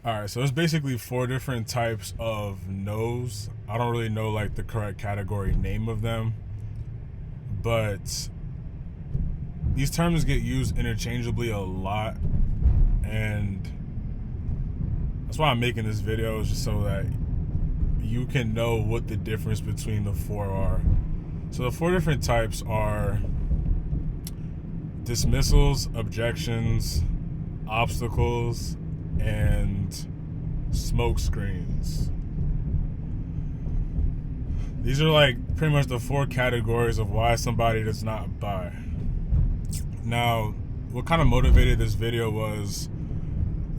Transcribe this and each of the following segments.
All right, so there's basically four different types of no's. I don't really know like the correct category name of them, but these terms get used interchangeably a lot, and that's why I'm making this video, is just so that you can know what the difference between the four are. So the four different types are dismissals, objections, obstacles, and smoke screens. These are like pretty much the four categories of why somebody does not buy. Now, what kind of motivated this video was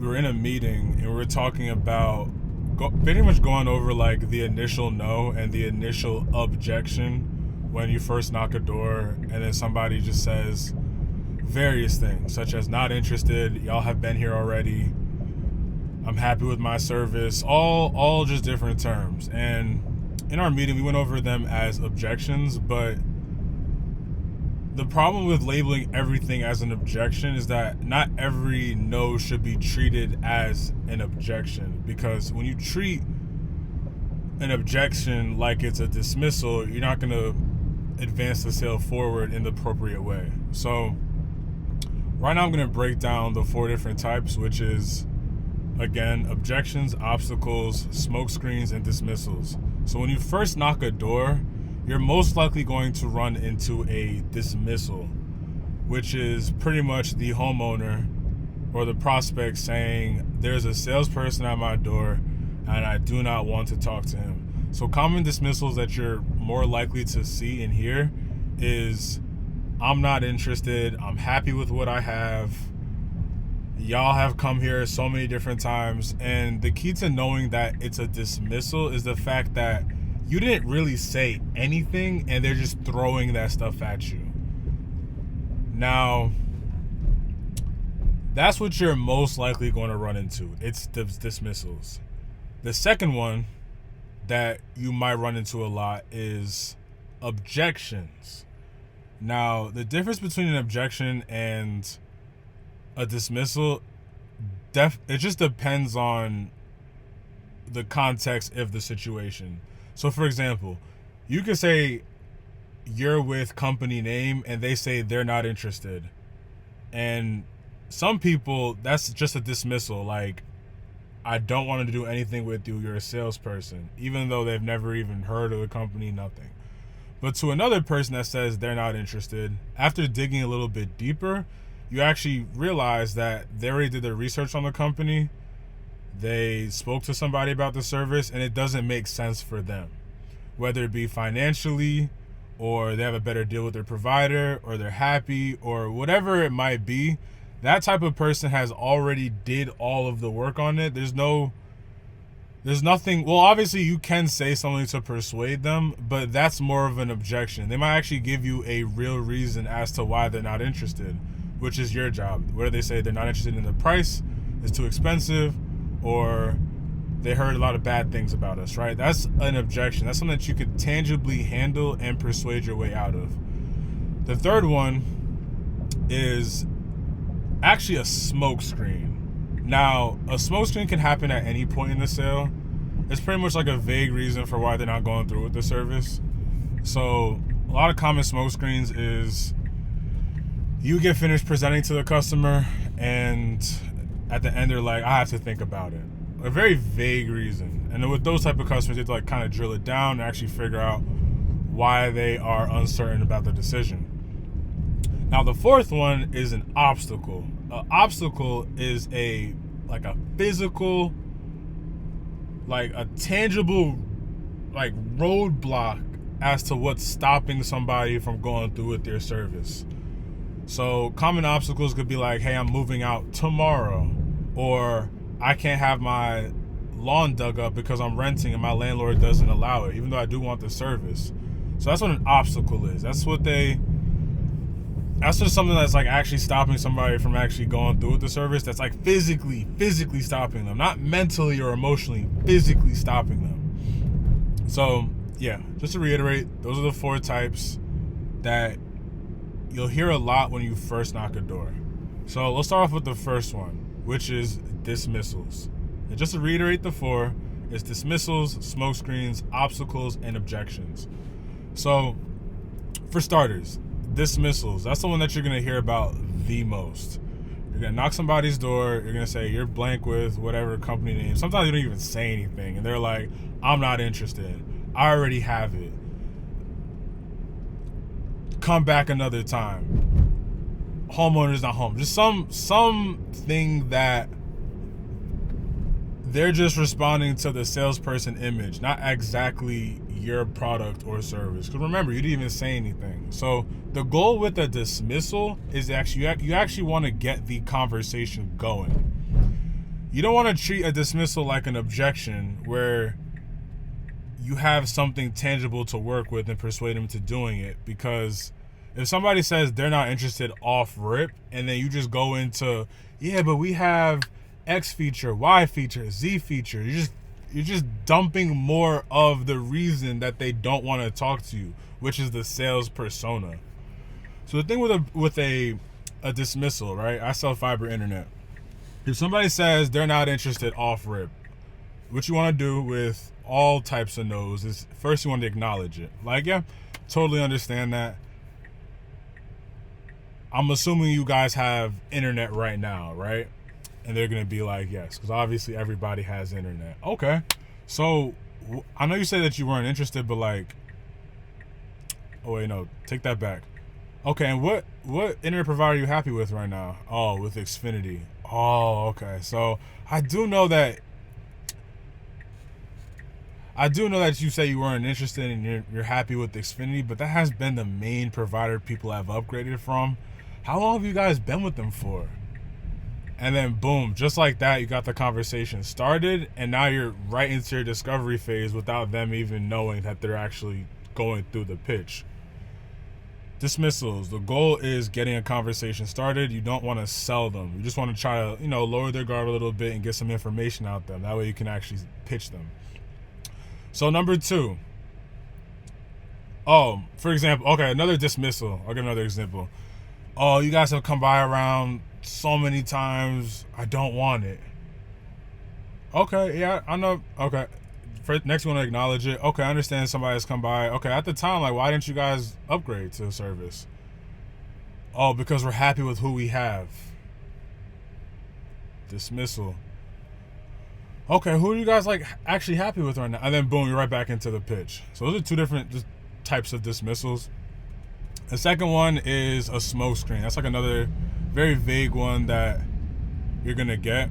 we were in a meeting and we were talking about pretty much going over like the initial no and the initial objection when you first knock a door, and then somebody just says various things such as not interested, y'all have been here already, I'm happy with my service, all just different terms. And in our meeting we went over them as objections, but the problem with labeling everything as an objection is that not every no should be treated as an objection, because when you treat an objection like it's a dismissal, you're not going to advance the sale forward in the appropriate way. So right now I'm going to break down the four different types, which is, again, objections, obstacles, smoke screens, and dismissals. So when you first knock a door, you're most likely going to run into a dismissal, which is pretty much the homeowner or the prospect saying, there's a salesperson at my door and I do not want to talk to him. So common dismissals that you're more likely to see and hear is, I'm not interested, I'm happy with what I have, y'all have come here so many different times. And the key to knowing that it's a dismissal is the fact that you didn't really say anything and they're just throwing that stuff at you. Now, that's what you're most likely going to run into. It's dismissals. The second one that you might run into a lot is objections. Now, the difference between an objection and a dismissal, it just depends on the context of the situation. So for example, you could say you're with company name and they say they're not interested. And some people, that's just a dismissal. Like, I don't want to do anything with you. You're a salesperson, even though they've never even heard of the company, nothing. But to another person that says they're not interested, after digging a little bit deeper, you actually realize that they already did their research on the company. They spoke to somebody about the service and it doesn't make sense for them, whether it be financially or they have a better deal with their provider or they're happy or whatever it might be. That type of person has already did all of the work on it. There's nothing. Well, obviously you can say something to persuade them, but that's more of an objection. They might actually give you a real reason as to why they're not interested, which is your job. Whether they say they're not interested in the price, it's too expensive, or they heard a lot of bad things about us, right? That's an objection. That's something that you could tangibly handle and persuade your way out of. The third one is actually a smoke screen. Now, a smoke screen can happen at any point in the sale. It's pretty much like a vague reason for why they're not going through with the service. So a lot of common smoke screens is you get finished presenting to the customer and at the end they're like, I have to think about it. A very vague reason. And then with those type of customers, you have to like kind of drill it down and actually figure out why they are uncertain about the decision. Now the fourth one is an obstacle. An obstacle is a physical, like a tangible, like roadblock as to what's stopping somebody from going through with their service. So common obstacles could be like, hey, I'm moving out tomorrow, or I can't have my lawn dug up because I'm renting and my landlord doesn't allow it, even though I do want the service. So that's what an obstacle is. That's just something that's like actually stopping somebody from actually going through with the service. That's like physically stopping them, not mentally or emotionally, physically stopping them. So yeah, just to reiterate, those are the four types that you'll hear a lot when you first knock a door. So let's start off with the first one, which is dismissals. And just to reiterate the four, it's dismissals, smoke screens, obstacles, and objections. So, for starters, dismissals. That's the one that you're going to hear about the most. You're going to knock somebody's door. You're going to say you're blank with whatever company name. Sometimes you don't even say anything. And they're like, I'm not interested. I already have it. Come back another time. Homeowner's not home. Just something that they're just responding to the salesperson image, not exactly your product or service. Because remember, you didn't even say anything. So the goal with a dismissal is actually you actually want to get the conversation going. You don't want to treat a dismissal like an objection where you have something tangible to work with and persuade them to doing it. Because if somebody says they're not interested off rip, and then you just go into, yeah, but we have X feature, Y feature, Z feature, you're just dumping more of the reason that they don't want to talk to you, which is the sales persona. So the thing with a dismissal, right? I sell fiber internet. If somebody says they're not interested off rip, what you want to do with all types of no's is first you want to acknowledge it. Like, yeah, totally understand that. I'm assuming you guys have internet right now, right? And they're going to be like, yes, because obviously everybody has internet. Okay. So I know you said that you weren't interested, but like, oh wait, no, take that back. Okay, and what internet provider are you happy with right now? Oh, with Xfinity. Oh, okay. So I do know that you say you weren't interested and you're happy with Xfinity, but that has been the main provider people have upgraded from. How long have you guys been with them for? And then boom, just like that, you got the conversation started, and now you're right into your discovery phase without them even knowing that they're actually going through the pitch. Dismissals. The goal is getting a conversation started. You don't want to sell them. You just want to try to, lower their guard a little bit and get some information out them. That way you can actually pitch them. So number 2. Oh, for example, okay, another dismissal. I'll give another example. Oh, you guys have come by around so many times. I don't want it. Okay, yeah, I know. Okay. Next, you want to acknowledge it. Okay, I understand somebody has come by. Okay, at the time, like, why didn't you guys upgrade to a service? Oh, because we're happy with who we have. Dismissal. Okay, who are you guys, like, actually happy with right now? And then, boom, you're right back into the pitch. So those are two different types of dismissals. The second one is a smoke screen. That's like another very vague one that you're going to get.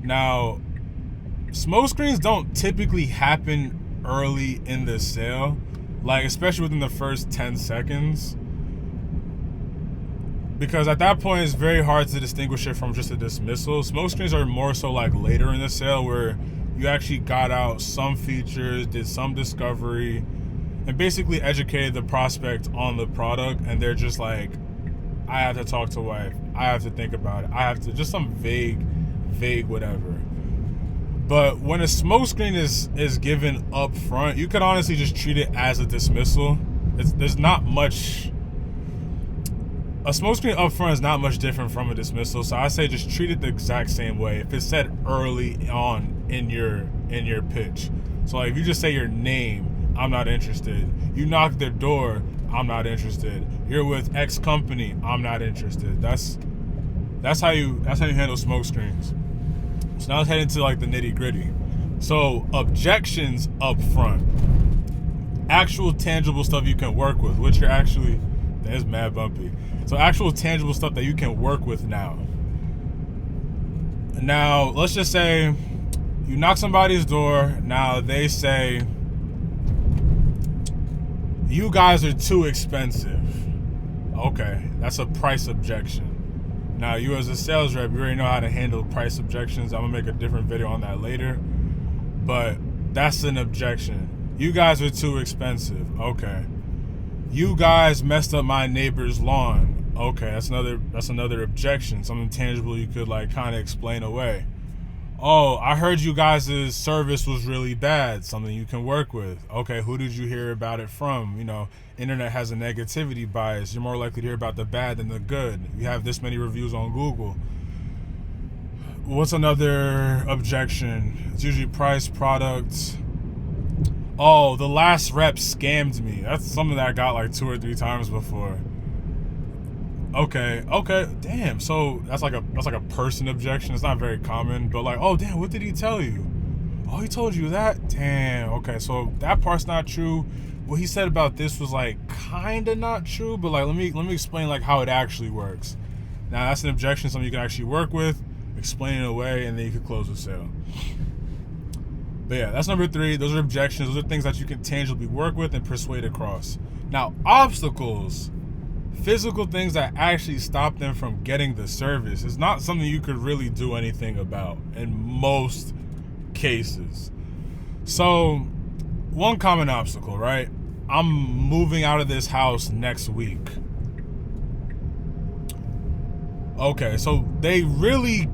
Now, smoke screens don't typically happen early in the sale, like especially within the first 10 seconds. Because at that point, it's very hard to distinguish it from just a dismissal. Smoke screens are more so like later in the sale where you actually got out some features, did some discovery, and basically educated the prospect on the product, and they're just like, I have to talk to wife, I have to think about it, I have to, just some vague whatever. But when a smoke screen is given up front, you could honestly just treat it as a dismissal. There's not much. A smoke screen up front is not much different from a dismissal, so I say just treat it the exact same way. If it's said early on in your pitch, so like if you just say your name, I'm not interested. You knock their door, I'm not interested. You're with X company, I'm not interested. That's how you handle smoke screens. So now let's head into like the nitty gritty. So objections up front, actual tangible stuff you can work with, which you're actually, that's mad bumpy. So actual tangible stuff that you can work with now. Now let's just say you knock somebody's door. Now they say, you guys are too expensive. Okay, that's a price objection. Now, you as a sales rep, you already know how to handle price objections. I'm going to make a different video on that later. But that's an objection. You guys are too expensive. Okay. You guys messed up my neighbor's lawn. Okay, that's another objection. Something tangible you could like kind of explain away. Oh, I heard you guys' service was really bad. Something you can work with. Okay, who did you hear about it from? Internet has a negativity bias. You're more likely to hear about the bad than the good. You have this many reviews on Google. What's another objection? It's usually price, product. Oh, the last rep scammed me. That's something that I got like 2 or 3 times before. Okay, damn. So that's like a person objection. It's not very common, but like, oh damn, what did he tell you? Oh, he told you that? Damn. Okay, so that part's not true. What he said about this was like kind of not true, but like let me explain like how it actually works. Now that's an objection, something you can actually work with, explain it away, and then you can close the sale. But yeah, that's number 3. Those are objections. Those are things that you can tangibly work with and persuade across. Now, obstacles, physical things that actually stop them from getting the service, is not something you could really do anything about in most cases. So, one common obstacle, right? I'm moving out of this house next week. Okay, so they really,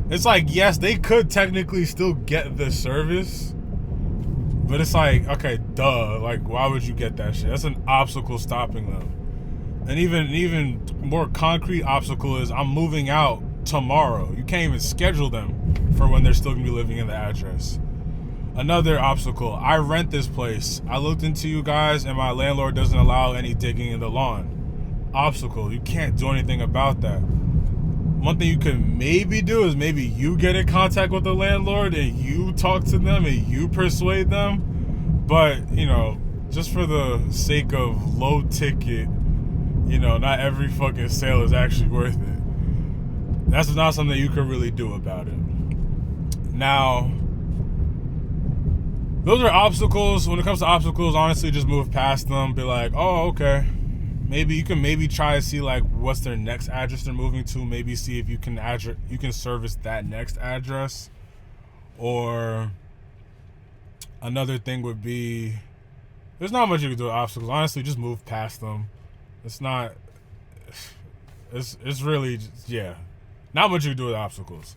it's like, yes, they could technically still get the service, but it's like, okay, duh, like, why would you get that shit? That's an obstacle stopping them. And even more concrete obstacle is I'm moving out tomorrow. You can't even schedule them for when they're still gonna be living in the address. Another obstacle, I rent this place. I looked into you guys and my landlord doesn't allow any digging in the lawn. Obstacle, you can't do anything about that. One thing you could maybe do is maybe you get in contact with the landlord and you talk to them and you persuade them. But, you know, just for the sake of low ticket, you know, not every fucking sale is actually worth it. That's not something you could really do about it. Now, those are obstacles. When it comes to obstacles, honestly, just move past them. Be like, oh, okay. Maybe you can try to see like what's their next address they're moving to. Maybe see if you can service that next address. Or another thing would be, there's not much you can do with obstacles. Honestly, just move past them. It's not. It's really just, yeah, not much you can do with obstacles.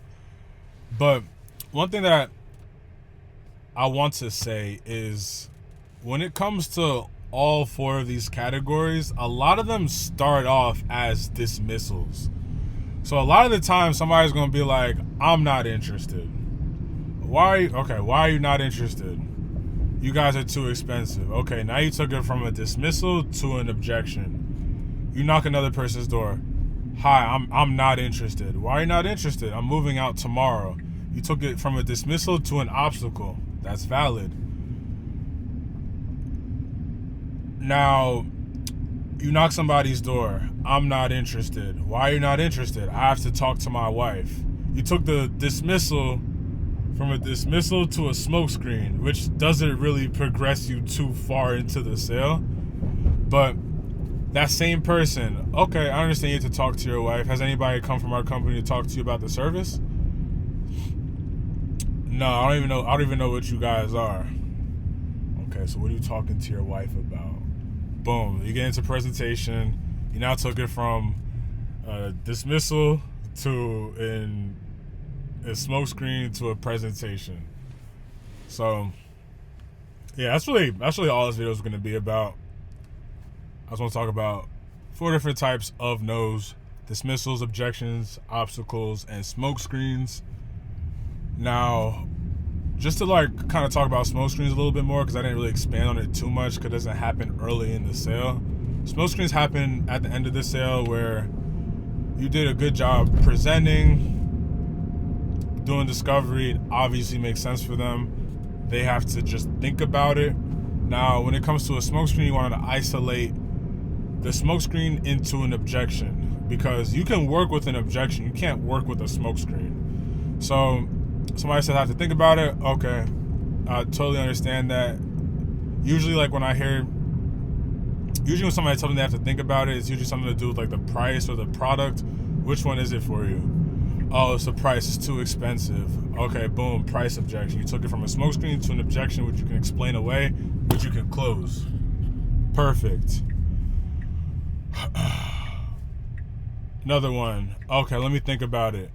But one thing that I want to say is, when it comes to all 4 of these categories, a lot of them start off as dismissals. So a lot of the time somebody's gonna be like, I'm not interested. Why are you not interested? You guys are too expensive. Okay, now you took it from a dismissal to an objection. You knock another person's door. Hi, I'm not interested. Why are you not interested? I'm moving out tomorrow. You took it from a dismissal to an obstacle. That's valid. Now, you knock somebody's door. I'm not interested. Why are you not interested? I have to talk to my wife. You took the dismissal from a dismissal to a smokescreen, which doesn't really progress you too far into the sale. But that same person, okay, I understand you have to talk to your wife. Has anybody come from our company to talk to you about the service? No, I don't even know what you guys are. Okay, so what are you talking to your wife about? Boom, you get into presentation. You now took it from dismissal to a smokescreen to a presentation. So yeah, that's really all this video is going to be about. I just want to talk about 4 different types of no's: dismissals, objections, obstacles, and smokescreens. Now, just to like kind of talk about smokescreens a little bit more, because I didn't really expand on it too much because it doesn't happen early in the sale. Smokescreens happen at the end of the sale where you did a good job presenting, doing discovery. It obviously makes sense for them. They have to just think about it. Now, when it comes to a smokescreen, you want to isolate the smokescreen into an objection, because you can work with an objection. You can't work with a smokescreen. So somebody said I have to think about it. Okay, I totally understand that. Usually when somebody tells me they have to think about it, it's usually something to do with like the price or the product. Which one is it for you? Oh, it's the price. It's too expensive. Okay, boom, price objection. You took it from a smokescreen to an objection, which you can explain away, which you can close. Perfect. Another one. Okay, let me think about it.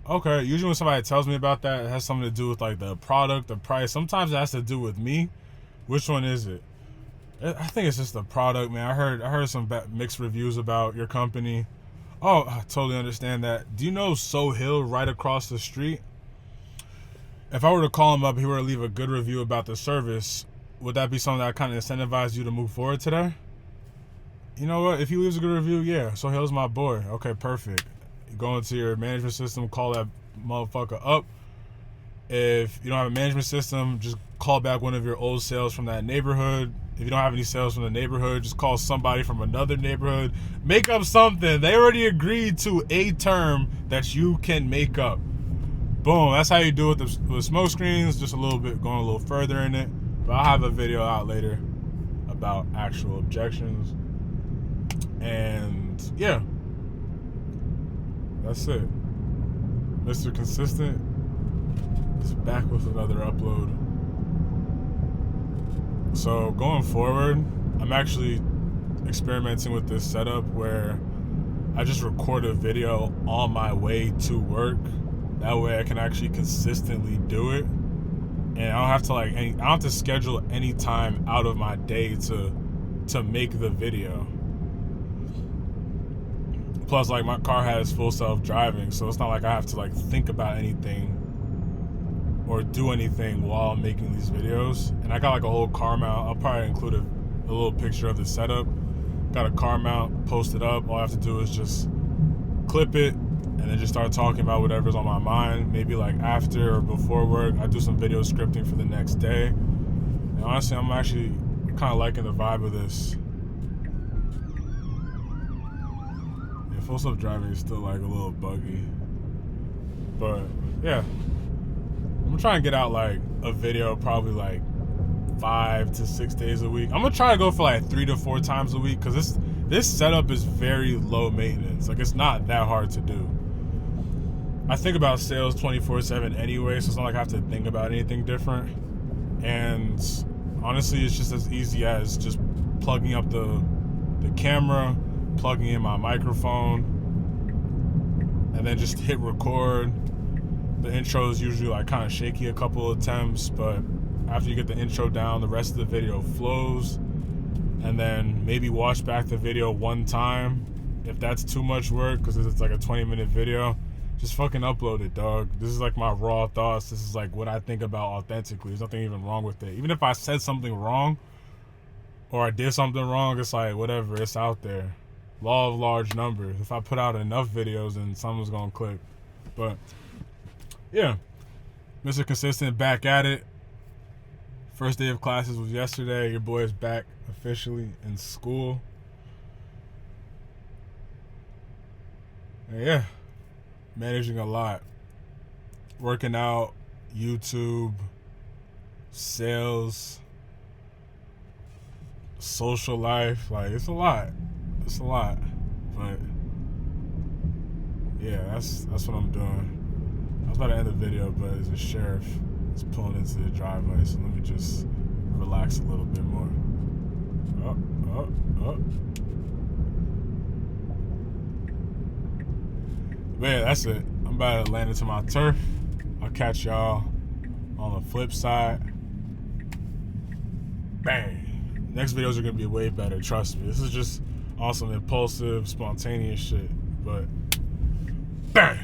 Okay, usually when somebody tells me about that, it has something to do with like the product, the price. Sometimes it has to do with me. Which one is it? I think it's just the product, man. I heard some mixed reviews about your company. Oh, I totally understand that. Do you know Sohail right across the street? If I were to call him up, he were to leave a good review about the service, would that be something that kind of incentivized you to move forward today? You know what? If he leaves a good review, yeah. Sohail's my boy. Okay, perfect. You go into your management system, call that motherfucker up. If you don't have a management system, just call back one of your old sales from that neighborhood. If you don't have any sales from the neighborhood, just call somebody from another neighborhood. Make up something. They already agreed to a term that you can make up. Boom. That's how you do it with smoke screens. Just a little bit, going a little further in it. But I'll have a video out later about actual objections. And yeah, that's it. Mr. Consistent is back with another upload. So going forward, I'm actually experimenting with this setup where I just record a video on my way to work. That way I can actually consistently do it. And I don't have to I don't have to schedule any time out of my day to make the video. Plus, like, my car has full self-driving, so it's not like I have to like think about anything or do anything while I'm making these videos. And I got like a whole car mount. I'll probably include a little picture of the setup. Got a car mount posted up. All I have to do is just clip it and then just start talking about whatever's on my mind. Maybe like after or before work, I do some video scripting for the next day. And honestly, I'm actually kind of liking the vibe of this. Yeah, full self-driving is still like a little buggy. But yeah. I'm gonna try and get out like a video probably like 5 to 6 days a week. I'm gonna try to go for like 3 to 4 times a week because this setup is very low maintenance. Like, it's not that hard to do. I think about sales 24/7 anyway, so it's not like I have to think about anything different. And honestly, it's just as easy as just plugging up the camera, plugging in my microphone, and then just hit record. The intro is usually like kind of shaky a couple of attempts, but after you get the intro down, the rest of the video flows. And then maybe watch back the video one time. If that's too much work, because it's like a 20-minute video, just fucking upload it, dog. This is like my raw thoughts. This is like what I think about authentically. There's nothing even wrong with it. Even if I said something wrong or I did something wrong, it's like whatever, it's out there. Law of large numbers. If I put out enough videos, then someone's gonna click. But yeah, Mr. Consistent back at it. First day of classes was yesterday. Your boy is back officially in school. And yeah, managing a lot. Working out, YouTube, sales, social life. Like, it's a lot. It's a lot. But yeah, that's what I'm doing. I was about to end the video, but there's a sheriff that's pulling into the driveway, so let me just relax a little bit more. But yeah, that's it. I'm about to land into my turf. I'll catch y'all on the flip side. Bang. Next videos are going to be way better, trust me. This is just awesome, impulsive, spontaneous shit. But bang.